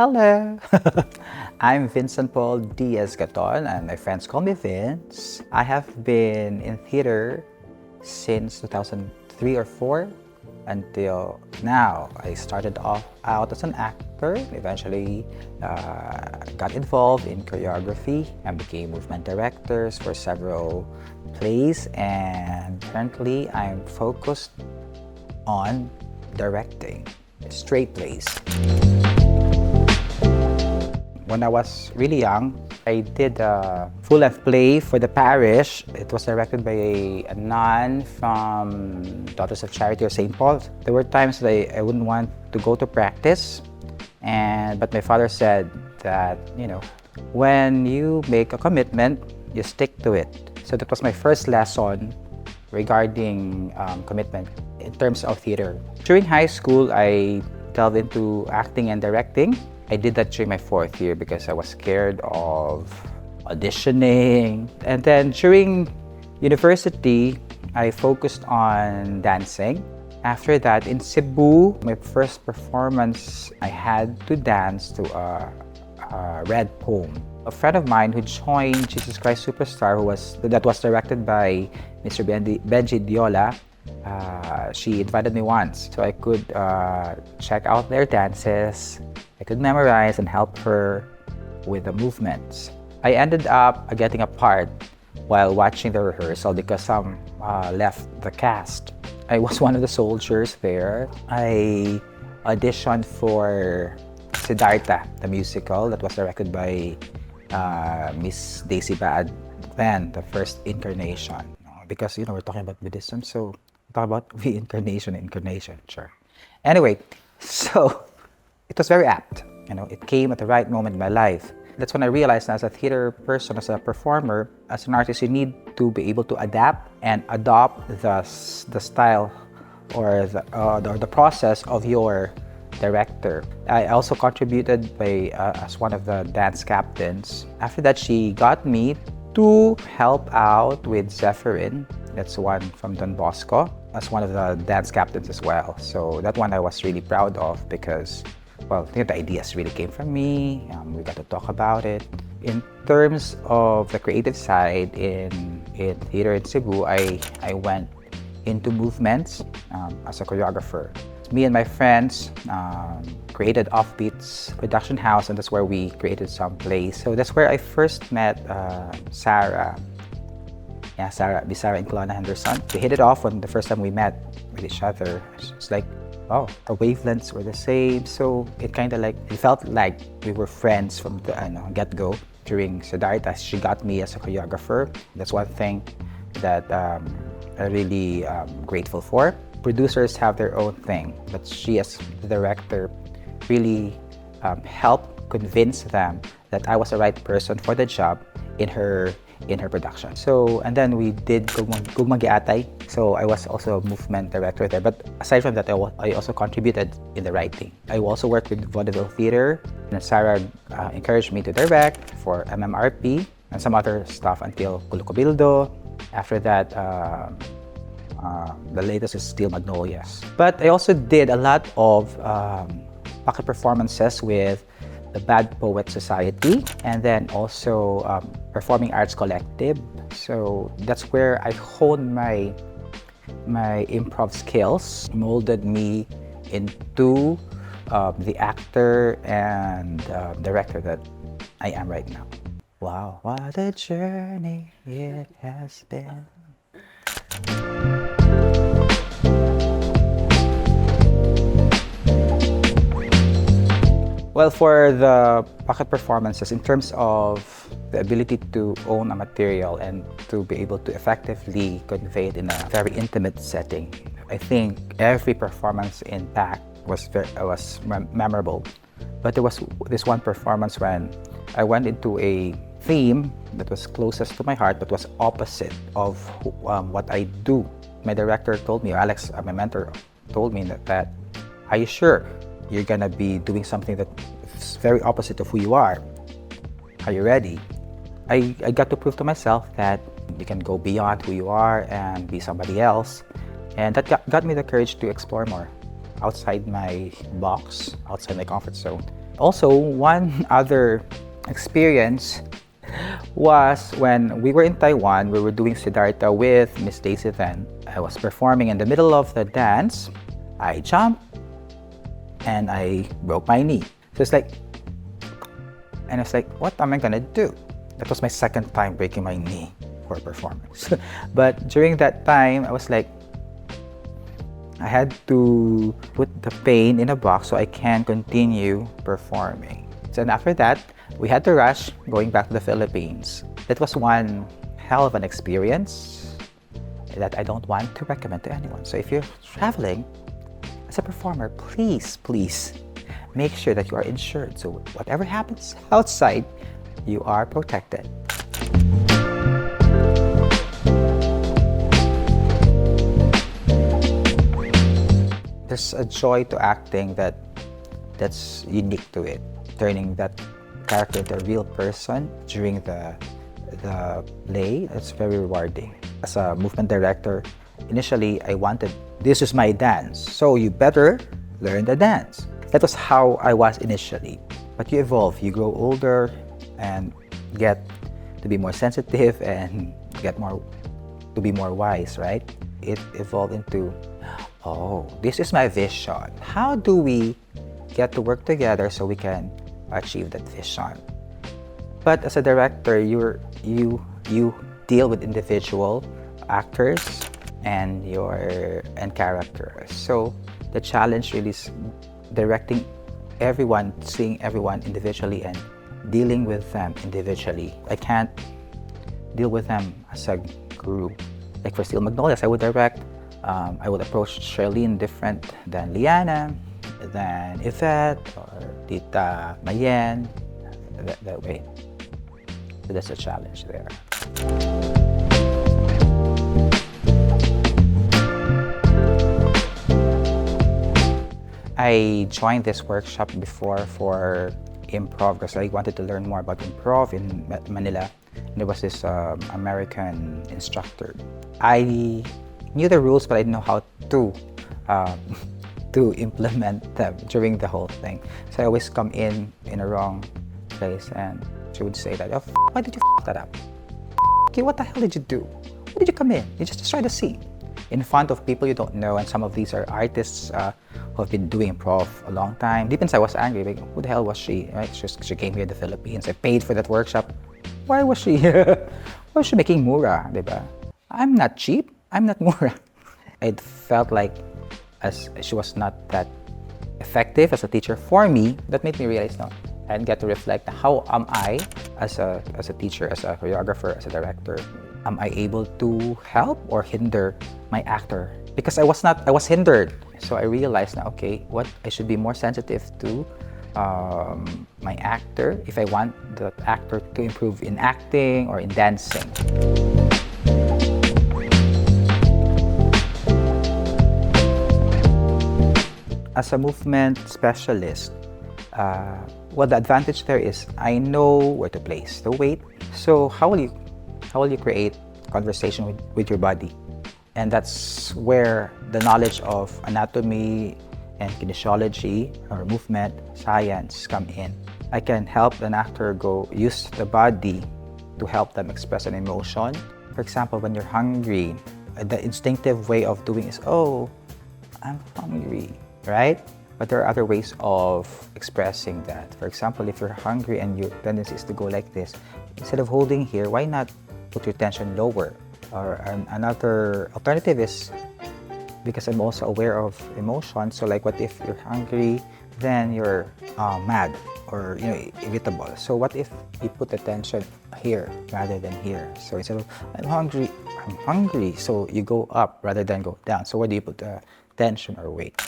Hello! I'm Vincent Paul Diaz Gaton and my friends call me Vince. I have been in theater since 2003 or 4 until now. I started off out as an actor, eventually got involved in choreography and became movement directors for several plays, and currently I'm focused on directing straight plays. When I was really young, I did a full-length play for the parish. It was directed by a nun from Daughters of Charity or St. Paul. There were times that I wouldn't want to go to practice, but my father said that, when you make a commitment, you stick to it. So that was my first lesson regarding commitment in terms of theater. During high school, I delved into acting and directing. I did that during my 4th year because I was scared of auditioning. And then during university, I focused on dancing. After that, in Cebu, my first performance, I had to dance to a red poem. A friend of mine who joined Jesus Christ Superstar, that was directed by Mr. Benji Diola, she invited me once so I could check out their dances. I could memorize and help her with the movements. I ended up getting a part while watching the rehearsal because some left the cast. I was one of the soldiers there. I auditioned for Siddhartha, the musical that was directed by Miss Daisy Baad, then the first incarnation. Because we're talking about Buddhism, so we talk about reincarnation, incarnation, sure. Anyway, so it was very apt. It came at the right moment in my life. That's when I realized that as a theater person, as a performer, as an artist, you need to be able to adapt and adopt the style or the process of your director. I also contributed as one of the dance captains. After that, she got me to help out with Zephyrin. That's one from Don Bosco, as one of the dance captains as well. So that one I was really proud of because, the ideas really came from me. We got to talk about it. In terms of the creative side in theater in Cebu, I went into movements as a choreographer. Me and my friends created Offbeats Production House, and that's where we created some plays. So that's where I first met Sarah. Yeah, Sarah and Kelowna Henderson. We hit it off when the first time we met with each other. It's like, our wavelengths were the same. So it felt like we were friends from the get-go. During Siddhartha, she got me as a choreographer. That's one thing that I'm really grateful for. Producers have their own thing, but she as the director really helped convince them that I was the right person for the job in her production. So, and then we did Gugmang Giatay. So I was also a movement director there. But aside from that, I also contributed in the writing. I also worked with Vaudeville Theater, and Sarah encouraged me to direct for MMRP and some other stuff until Kulukobildo. After that, the latest is Steel Magnolias. But I also did a lot of pocket performances with the Bad Poet Society, and then also Performing Arts Collective. So that's where I honed my improv skills, molded me into the actor and director that I am right now. Wow, what a journey it has been. Well, for the pocket performances, in terms of the ability to own a material and to be able to effectively convey it in a very intimate setting, I think every performance in PAC was memorable. But there was this one performance when I went into a theme that was closest to my heart but was opposite of what I do. My director told me, Alex, my mentor, told me that, are you sure you're gonna be doing something that's very opposite of who you are? Are you ready? I got to prove to myself that you can go beyond who you are and be somebody else. And that got me the courage to explore more outside my box, outside my comfort zone. Also, one other experience was when we were in Taiwan. We were doing Siddhartha with Miss Daisy then. I was performing in the middle of the dance. I jumped and I broke my knee. So it's like, and it's like, what am I gonna do? That was my second time breaking my knee for a performance. But during that time, I was like, I had to put the pain in a box so I can continue performing. So after that, we had to rush going back to the Philippines. That was one hell of an experience that I don't want to recommend to anyone. So if you're traveling as a performer, please make sure that you are insured. So whatever happens outside, you are protected. There's a joy to acting that's unique to it. Turning that character into a real person during the play, that's very rewarding. As a movement director, initially I wanted, this is my dance, so you better learn the dance. That was how I was initially. But you evolve, you grow older and get to be more sensitive and get to be more wise, right? It evolved into, oh, this is my vision. How do we get to work together so we can achieve that vision? But as a director, you deal with individual actors and characters. So the challenge really is directing everyone, seeing everyone individually and dealing with them individually. I can't deal with them as a group. Like for Steel Magnolias, I would approach Charlene different than Liana, than Yvette, or Tita Mayen, that way. So that's a challenge there. I joined this workshop before for improv because I wanted to learn more about improv in Manila. And there was this American instructor. I knew the rules, but I didn't know how to implement them during the whole thing. So I always come in a wrong place, and she would say that, oh, why did you that up? Okay, what the hell did you do? Why did you come in? You just destroyed the scene in front of people you don't know, and some of these are artists who have been doing improv a long time. Deep inside, I was angry. Like, who the hell was she? Right? She came here in the Philippines. I paid for that workshop. Why was she here? Why was she making mura? Diba? I'm not cheap. I'm not mura. It felt like as she was not that effective as a teacher for me. That made me realize, no, I didn't get to reflect how am I as a teacher, as a choreographer, as a director. Am I able to help or hinder my actor? Because I was hindered. So I realized now, okay, what I should be more sensitive to my actor if I want the actor to improve in acting or in dancing. As a movement specialist, well, the advantage there is I know where to place the weight. So how will you create conversation with your body? And that's where the knowledge of anatomy and kinesiology or movement science come in. I can help an actor use the body to help them express an emotion. For example, when you're hungry, the instinctive way of doing is, oh, I'm hungry, right? But there are other ways of expressing that. For example, if you're hungry and your tendency is to go like this, instead of holding here, why not put your tension lower? Or another alternative is, because I'm also aware of emotion, so like what if you're hungry, then you're mad or irritable. So what if you put the tension here rather than here? So instead of I'm hungry, so you go up rather than go down. So where do you put the tension or weight?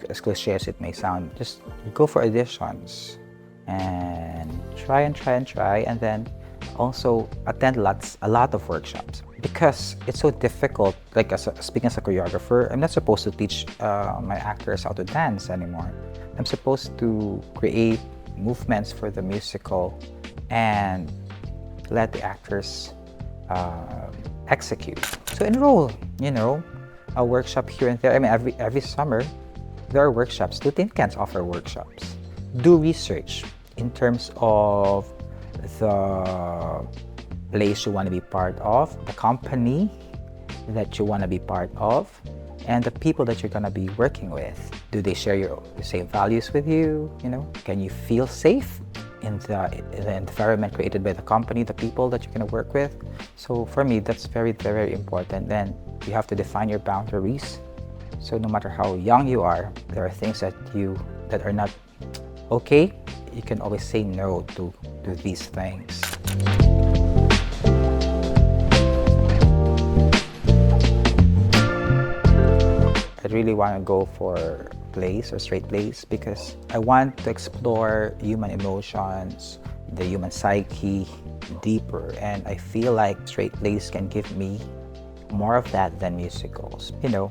As cliche as it may sound, just go for auditions and try, and then also attend a lot of workshops, because it's so difficult. Like speaking as a choreographer, I'm not supposed to teach my actors how to dance anymore. I'm supposed to create movements for the musical and let the actors execute. So enroll, a workshop here and there. I mean, every summer, there are workshops. Do tin cans offer workshops? Do research in terms of the place you want to be part of, the company that you want to be part of, and the people that you're going to be working with. Do they share your same values with you? Can you feel safe in the environment created by the company, the people that you're going to work with? So for me, that's very, very important. Then you have to define your boundaries. So no matter how young you are, there are things that are not okay. You can always say no to these things. I really want to go for plays or straight plays because I want to explore human emotions, the human psyche deeper, and I feel like straight plays can give me more of that than musicals. In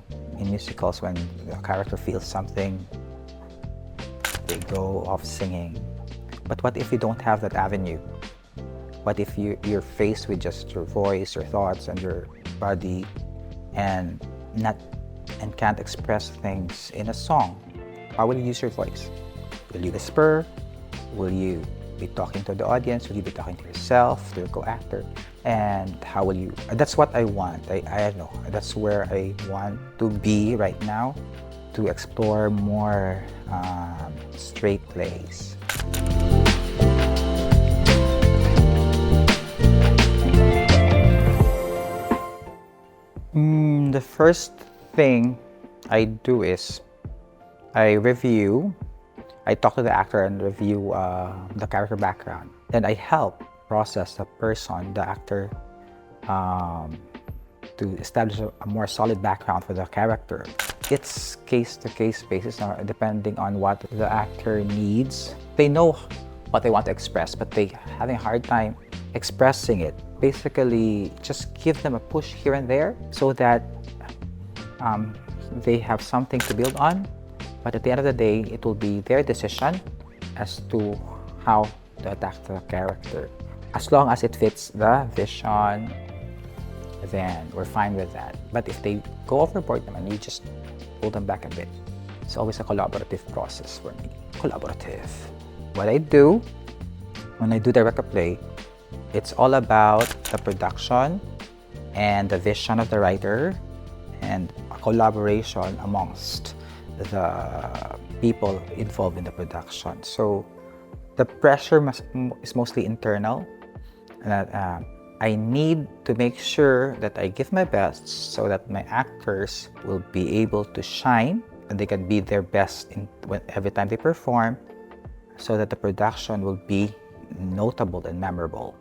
musicals, when the character feels something, they go off singing. But what if you don't have that avenue? What if you're faced with just your voice, your thoughts, and your body, and can't express things in a song? How will you use your voice? Will you whisper? Will you be talking to the audience? Will you be talking to yourself, to your co-actor? And how will you? That's what I want. I know. That's where I want to be right now, to explore more straight plays. The first thing I do is I talk to the actor and review the character background. Then I help process the person, the actor, to establish a more solid background for the character. It's case-to-case basis, depending on what the actor needs. They know what they want to express, but they're having a hard time expressing it. Basically, just give them a push here and there so that they have something to build on. But at the end of the day, it will be their decision as to how to attack the character. As long as it fits the vision, then we're fine with that. But if they go overboard naman, you just pull them back a bit. It's always a collaborative process for me. Collaborative. What I do when I do direct a play, it's all about the production and the vision of the writer and a collaboration amongst the people involved in the production. So the pressure is mostly internal, and I need to make sure that I give my best so that my actors will be able to shine and they can be their best every time they perform, so that the production will be notable and memorable.